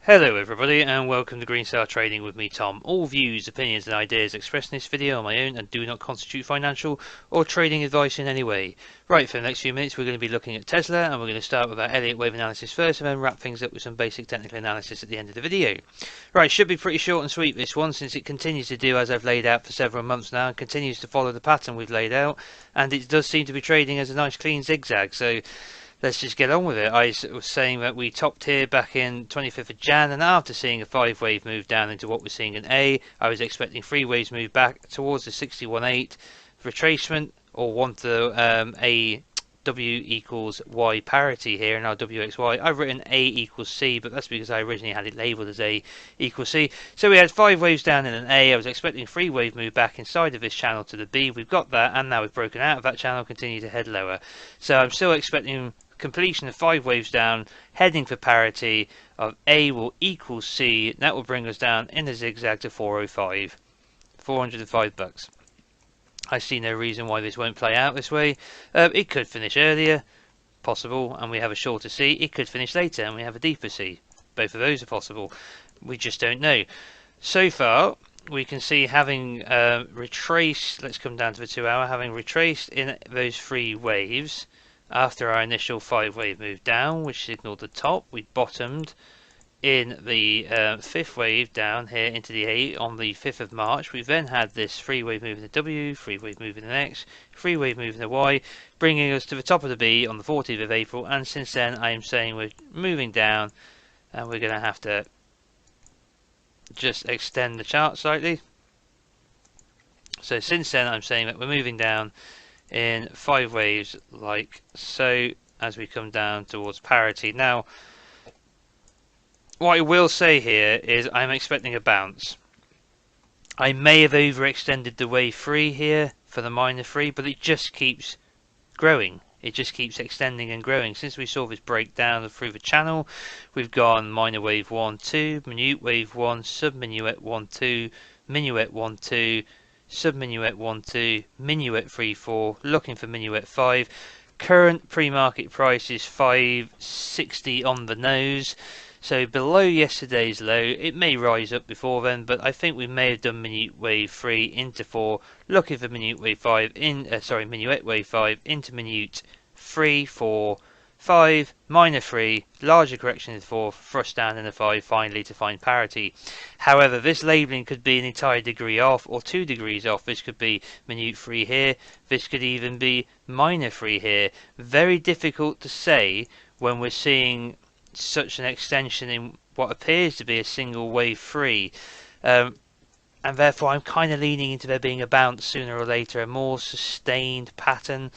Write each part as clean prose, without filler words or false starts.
Hello everybody and welcome to Green Star Trading with me Tom. All views, opinions and ideas expressed in this video are my own and do not constitute financial or trading advice in any way. Right, for the next few minutes we're going to be looking at Tesla and we're going to start with our Elliott wave analysis first and then wrap things up with some basic technical analysis at the end of the video. Right, should be pretty short and sweet this one since it continues to do as I've laid out for several months now and continues to follow the pattern we've laid out, and it does seem to be trading as a nice clean zigzag, so let's just get on with it. I was saying that we topped here back in 25th of Jan, and after seeing a 5-wave move down into what we're seeing in A, I was expecting 3 waves move back towards the 61.8 retracement, or want the A W equals Y parity here in our WXY. I've written A equals C, but that's because I originally had it labelled as A equals C. So we had 5 waves down in an A. I was expecting a 3-wave move back inside of this channel to the B. We've got that, and now we've broken out of that channel, continue to head lower. So I'm still expecting completion of 5 waves down, heading for parity of A will equal C. That will bring us down in the zigzag to 405, $405. I see no reason why this won't play out this way. It could finish earlier, possible, and we have a shorter C. It could finish later and we have a deeper C. Both of those are possible. We just don't know. So far, we can see having retraced, let's come down to the 2 hour, having retraced in those 3 waves. After our initial 5-wave move down, which signaled the top, we bottomed in the 5th wave down here into the A on the 5th of March. We then had this 3-wave move in the W, 3-wave move in the X, 3-wave move in the Y, bringing us to the top of the B on the 14th of April. And since then, I am saying we're moving down, and we're going to have to just extend the chart slightly. So since then, I'm saying that we're moving down in 5 waves like so as we come down towards parity. Now, what I will say here is I'm expecting a bounce. I may have overextended the wave 3 here for the minor 3, but it just keeps growing. It just keeps extending and growing. Since we saw this breakdown through the channel, we've gone minor wave 1, 2, minute wave 1, sub-minuet 1, 2, minuet 1, 2, sub-minuet 1, 2, minuet 3, 4, looking for minuet 5. Current pre-market price is 560 on the nose, so below yesterday's low. It may rise up before then, but I think we may have done minute wave 3 into 4, looking for minute wave 5 in minuet wave 5 into minute 3, 4, 5, minor 3, larger correction in 4, thrust down in a 5, finally to find parity. However, this labelling could be an entire degree off or 2 degrees off. This could be minute 3 here, this could even be minor 3 here. Very difficult to say when we're seeing such an extension in what appears to be a single wave 3. And therefore I'm kind of leaning into there being a bounce sooner or later, a more sustained pattern.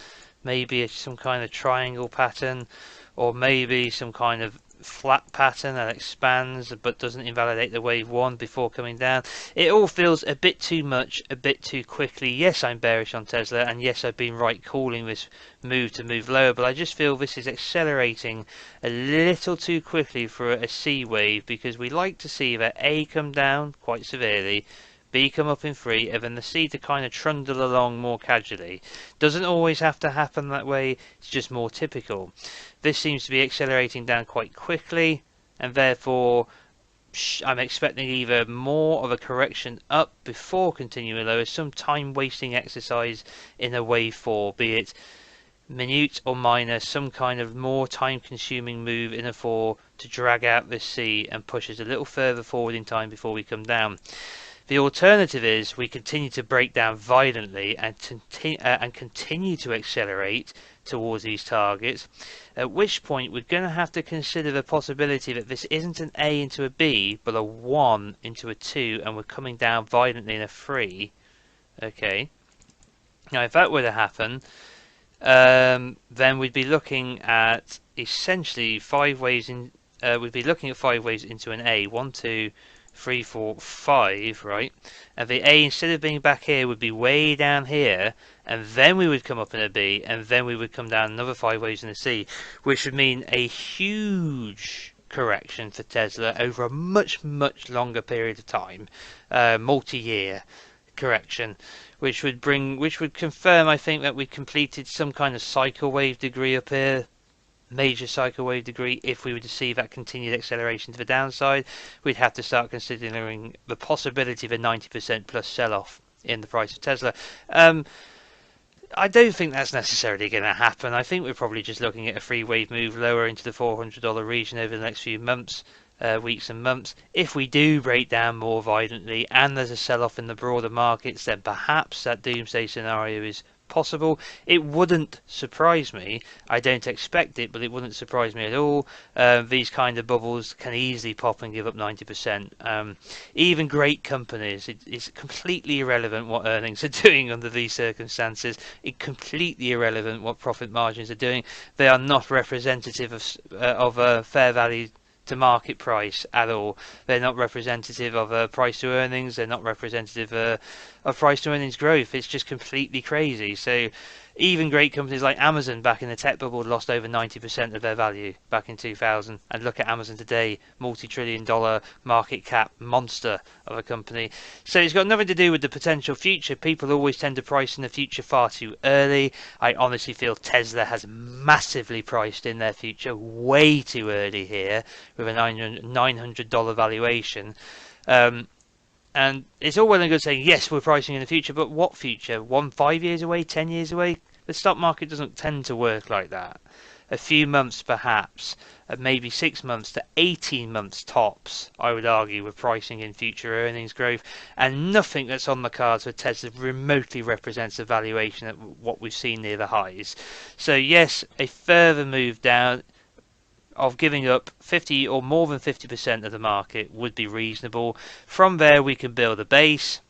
Maybe some kind of triangle pattern, or maybe some kind of flat pattern that expands but doesn't invalidate the wave 1 before coming down. It all feels a bit too much, a bit too quickly. Yes, I'm bearish on Tesla, and yes, I've been right calling this move to move lower, but I just feel this is accelerating a little too quickly for a C wave, because we like to see that A come down quite severely, B come up in 3, and then the C to kind of trundle along more casually. Doesn't always have to happen that way, it's just more typical. This seems to be accelerating down quite quickly, and therefore I'm expecting either more of a correction up before continuing lower, some time wasting exercise in a wave 4, be it minute or minor, some kind of more time consuming move in a 4 to drag out this C and push us a little further forward in time before we come down. The alternative is we continue to break down violently and continue to accelerate towards these targets, at which point we're going to have to consider the possibility that this isn't an A into a B, but a 1 into a 2, and we're coming down violently in a 3. Okay. Now, if that were to happen, then we'd be looking at essentially 5 waves in. We'd be looking at 5 waves into an A. 1, 2, 3, 4, 5, right? And the A, instead of being back here, would be way down here, and then we would come up in a B, and then we would come down another 5 waves in a C, which would mean a huge correction for Tesla over a much longer period of time, multi-year correction, which would confirm, I think, that we completed some kind of cycle wave degree up here. major cycle wave degree, if we were to see that continued acceleration to the downside, we'd have to start considering the possibility of a 90% plus sell-off in the price of Tesla. I don't think that's necessarily going to happen. I think we're probably just looking at a free wave move lower into the $400 region over the next few months, weeks and months. If we do break down more violently and there's a sell-off in the broader markets, then perhaps that doomsday scenario is possible. It wouldn't surprise me. I don't expect it, but it wouldn't surprise me at all. These kind of bubbles can easily pop and give up 90%. Even great companies, it's completely irrelevant what earnings are doing under these circumstances. It's completely irrelevant what profit margins are doing. They are not representative of a fair value to market price at all. They're not representative of price to earnings. They're not representative of price to earnings growth. It's just completely crazy. So even great companies like Amazon back in the tech bubble lost over 90% of their value back in 2000. And look at Amazon today, multi-trillion-dollar market cap monster of a company. So it's got nothing to do with the potential future. People always tend to price in the future far too early. I honestly feel Tesla has massively priced in their future way too early here with a $900 valuation. And it's all well and good saying, yes, we're pricing in the future, but what future? 5 years away, 10 years away? The stock market doesn't tend to work like that. A few months perhaps, maybe 6 months to 18 months tops, I would argue, with pricing in future earnings growth, and nothing that's on the cards for Tesla remotely represents the valuation at what we've seen near the highs. So yes, a further move down of giving up 50 or more than 50% of the market would be reasonable. From there we can build a base,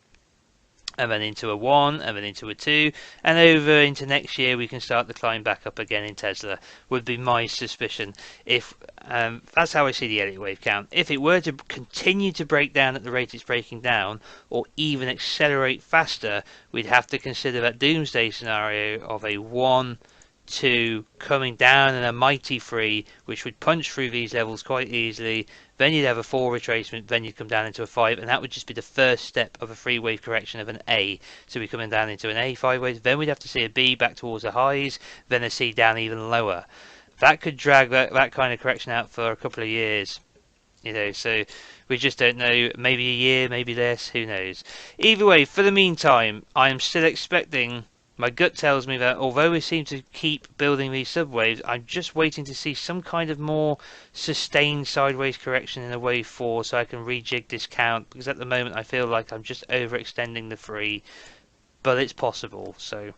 and then into a 1, and then into a 2, and over into next year we can start to climb back up again in Tesla, would be my suspicion. If that's how I see the Elliott wave count. If it were to continue to break down at the rate it's breaking down, or even accelerate faster, we'd have to consider that doomsday scenario of a 1, 2 coming down and a mighty 3, which would punch through these levels quite easily. Then you'd have a 4 retracement, then you'd come down into a 5, and that would just be the first step of a 3 wave correction of an A. So we're coming down into an A 5 wave, then we'd have to see a B back towards the highs, then a C down even lower. That could drag that kind of correction out for a couple of years. So we just don't know. Maybe a year, maybe less, who knows. Either way, for the meantime, I am still expecting. My gut tells me that although we seem to keep building these subwaves, I'm just waiting to see some kind of more sustained sideways correction in a wave 4 so I can rejig this count, because at the moment I feel like I'm just overextending the 3, but it's possible. So,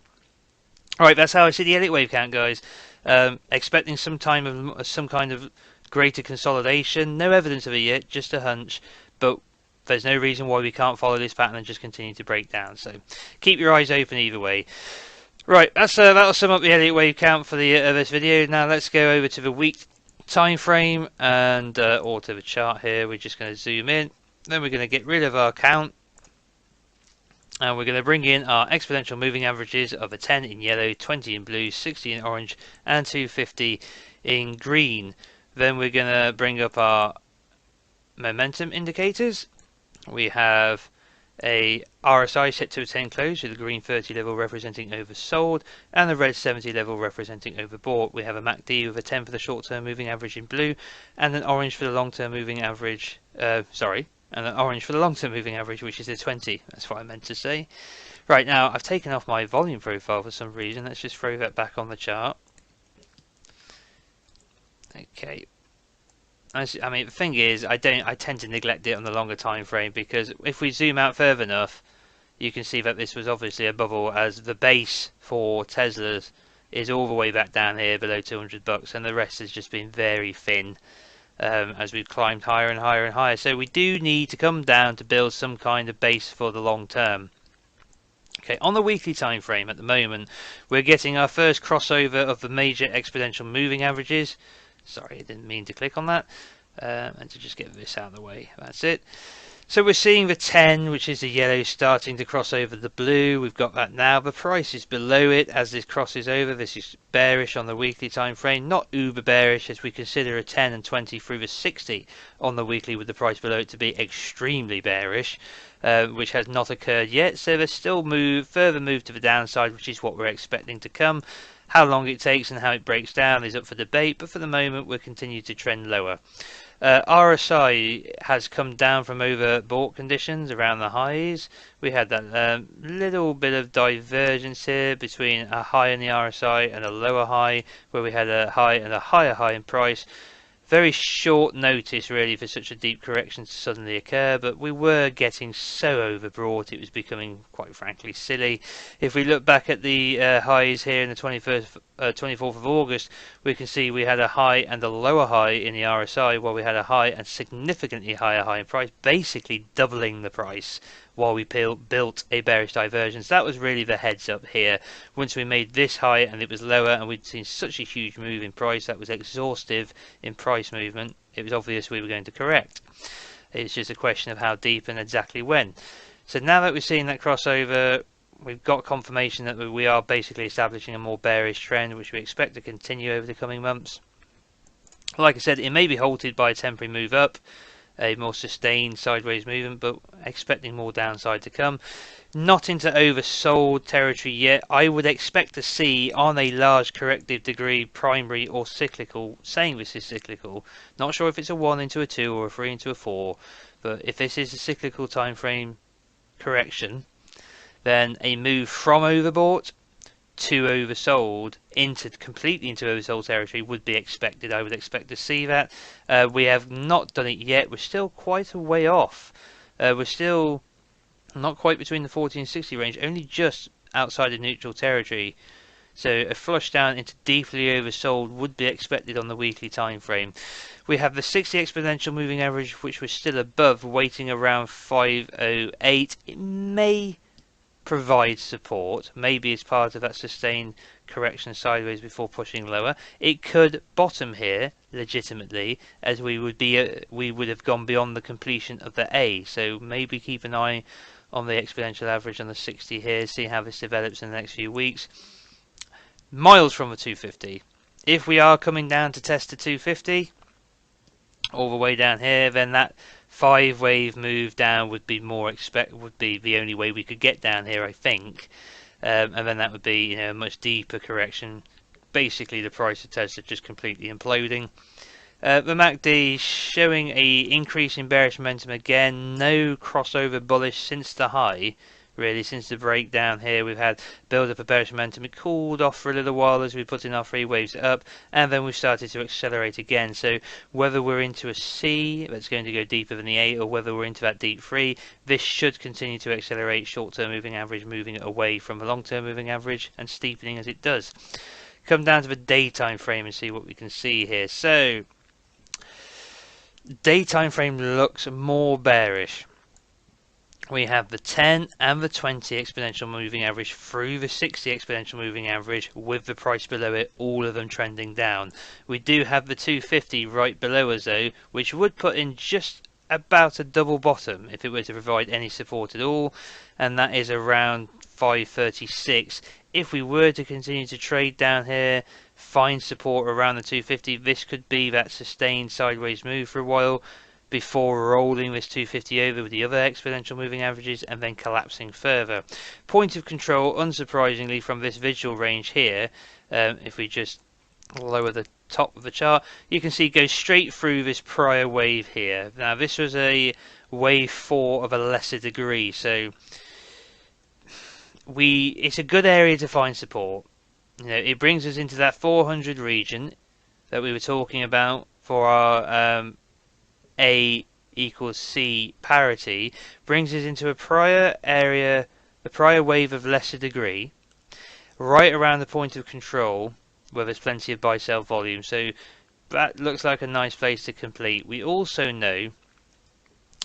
alright, that's how I see the Elliott wave count, guys. Expecting some kind of greater consolidation. No evidence of it yet, just a hunch, but there's no reason why we can't follow this pattern and just continue to break down. So keep your eyes open either way. Right, that'll sum up the Elliott wave count for the this video. Now let's go over to the week time frame and or to the chart here. We're just going to zoom in. Then we're going to get rid of our count. And we're going to bring in our exponential moving averages of a 10 in yellow, 20 in blue, 60 in orange, and 250 in green. Then we're going to bring up our momentum indicators. We have a RSI set to a 10 close with the green 30 level representing oversold and the red 70 level representing overbought. We have a MACD with a 10 for the short-term moving average in blue and an orange for the long-term moving average. And an orange for the long-term moving average, which is a 20. That's what I meant to say. Right, now I've taken off my volume profile for some reason. Let's just throw that back on the chart. Okay. I mean, the thing is, I tend to neglect it on the longer time frame, because if we zoom out further enough, you can see that this was obviously a bubble, as the base for Teslas is all the way back down here below $200, and the rest has just been very thin as we've climbed higher and higher and higher. So we do need to come down to build some kind of base for the long term. Okay, on the weekly time frame at the moment, we're getting our first crossover of the major exponential moving averages. Sorry, I didn't mean to click on that. And to just get this out of the way. That's it. So we're seeing the 10, which is the yellow, starting to cross over the blue. We've got that now. The price is below it as this crosses over. This is bearish on the weekly time frame. Not uber bearish, as we consider a 10 and 20 through the 60 on the weekly, with the price below it to be extremely bearish, which has not occurred yet. So there's still further move to the downside, which is what we're expecting to come. How long it takes and how it breaks down is up for debate, but for the moment we'll continue to trend lower. RSI has come down from overbought conditions around the highs. We had that little bit of divergence here between a high in the RSI and a lower high, where we had a high and a higher high in price. Very short notice really for such a deep correction to suddenly occur, but we were getting so overbought it was becoming quite frankly silly. If we look back at the highs here in the 24th of August, we can see we had a high and a lower high in the RSI, while we had a high and significantly higher high in price, basically doubling the price while we built a bearish divergence. That was really the heads up here. Once we made this high and it was lower and we'd seen such a huge move in price that was exhaustive in price movement, it was obvious we were going to correct. It's just a question of how deep and exactly when. So now that we've seen that crossover, we've got confirmation that we are basically establishing a more bearish trend, which we expect to continue over the coming months. Like I said, it may be halted by a temporary move up, a more sustained sideways movement, but expecting more downside to come. Not into oversold territory yet. I would expect to see on a large corrective degree primary or cyclical, saying this is cyclical, not sure if it's a 1 into a 2 or a 3 into a 4, but if this is a cyclical time frame correction, then a move from overbought to oversold completely into oversold territory would be expected. I would expect to see that. We have not done it yet. We're still quite a way off. We're still not quite between the 40 and 60 range, only just outside of neutral territory. So a flush down into deeply oversold would be expected on the weekly time frame. We have the 60 exponential moving average, which was still above, waiting around 508. It may provide support, maybe as part of that sustained correction sideways before pushing lower. It could bottom here legitimately, as we would have gone beyond the completion of the A. So maybe keep an eye on the exponential average on the 60 here, see how this develops in the next few weeks. Miles from the 250. If we are coming down to test the 250 all the way down here, then that 5-wave move down would be the only way we could get down here, I think. And then that would be a much deeper correction. Basically, the price of Tesla just completely imploding. The MACD showing a increase in bearish momentum again. No crossover bullish since the high. Really, since the breakdown here, we've had build up of bearish momentum. It cooled off for a little while as we put in our 3 waves up, and then we started to accelerate again. So whether we're into a C that's going to go deeper than the A, or whether we're into that deep 3, this should continue to accelerate. Short-term moving average moving away from the long-term moving average and steepening as it does. Come down to the daytime frame and see what we can see here. So daytime frame looks more bearish. We have the 10 and the 20 exponential moving average through the 60 exponential moving average with the price below it, all of them trending down. We do have the 250 right below us though, which would put in just about a double bottom if it were to provide any support at all, and that is around 536. If we were to continue to trade down here, find support around the 250, this could be that sustained sideways move for a while before rolling this 250 over with the other exponential moving averages and then collapsing further. Point of control, unsurprisingly, from this visual range here, if we just lower the top of the chart, you can see it goes straight through this prior wave here. Now this was a wave 4 of a lesser degree, so it's a good area to find support. It brings us into that 400 region that we were talking about for our A equals C parity, brings us into a prior area, the prior wave of lesser degree, right around the point of control where there's plenty of buy-sell volume. So that looks like a nice place to complete. We also know,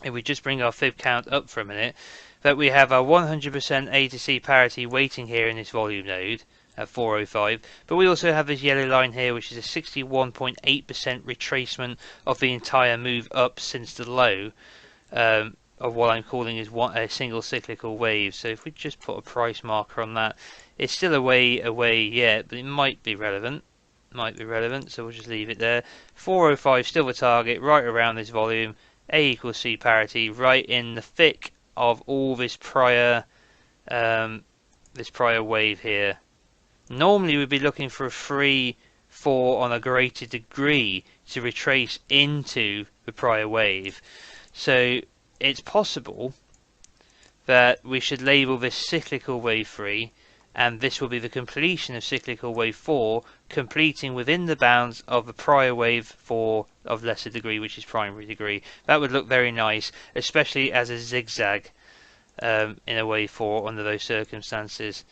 if we just bring our fib count up for a minute, that we have our 100% A to C parity waiting here in this volume node at 405, but we also have this yellow line here, which is a 61.8% retracement of the entire move up since the low of what I'm calling is a single cyclical wave. So if we just put a price marker on that, it's still a way away yet, but it might be relevant. So we'll just leave it there. 405 still the target, right around this volume. A equals C parity, right in the thick of all this prior wave here. Normally we'd be looking for a 3, 4 on a greater degree to retrace into the prior wave. So it's possible that we should label this cyclical wave 3, and this will be the completion of cyclical wave 4, completing within the bounds of the prior wave 4 of lesser degree, which is primary degree. That would look very nice, especially as a zigzag in a wave 4 under those circumstances.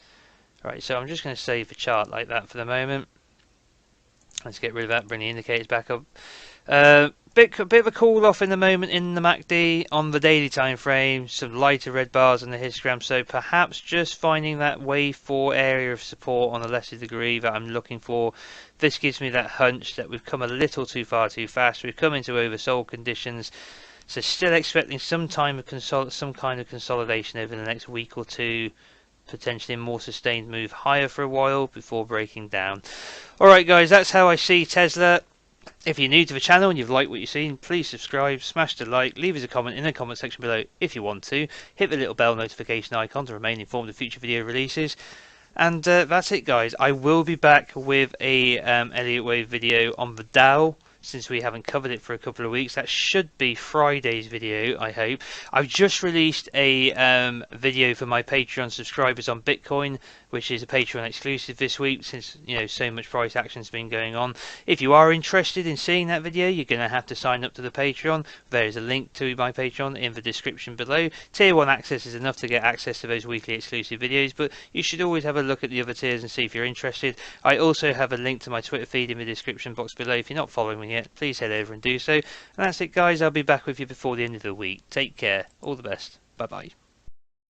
Right, so I'm just going to save the chart like that for the moment. Let's get rid of that, bring the indicators back up. Bit of a cool off in the moment in the MACD on the daily time frame, some lighter red bars on the histogram, so perhaps just finding that wave 4 area of support on a lesser degree that I'm looking for. This gives me that hunch that we've come a little too far too fast, we've come into oversold conditions, so still expecting some kind of consolidation over the next week or two, potentially a more sustained move higher for a while before breaking down. Alright guys, that's how I see Tesla. If you're new to the channel and you've liked what you've seen, please subscribe, smash the like, leave us a comment in the comment section below if you want to. Hit the little bell notification icon to remain informed of future video releases. And that's it guys. I will be back with a Elliott Wave video on the Dow, since we haven't covered it for a couple of weeks. That should be Friday's video, I hope. I've just released a video for my Patreon subscribers on Bitcoin, which is a Patreon exclusive this week, since so much price action's been going on. If you are interested in seeing that video, you're going to have to sign up to the Patreon. There is a link to my Patreon in the description below. Tier 1 access is enough to get access to those weekly exclusive videos, but you should always have a look at the other tiers and see if you're interested. I also have a link to my Twitter feed in the description box below. If you're not following me yet, please head over and do so. And that's it guys, I'll be back with you before the end of the week. Take care, all the best, bye bye.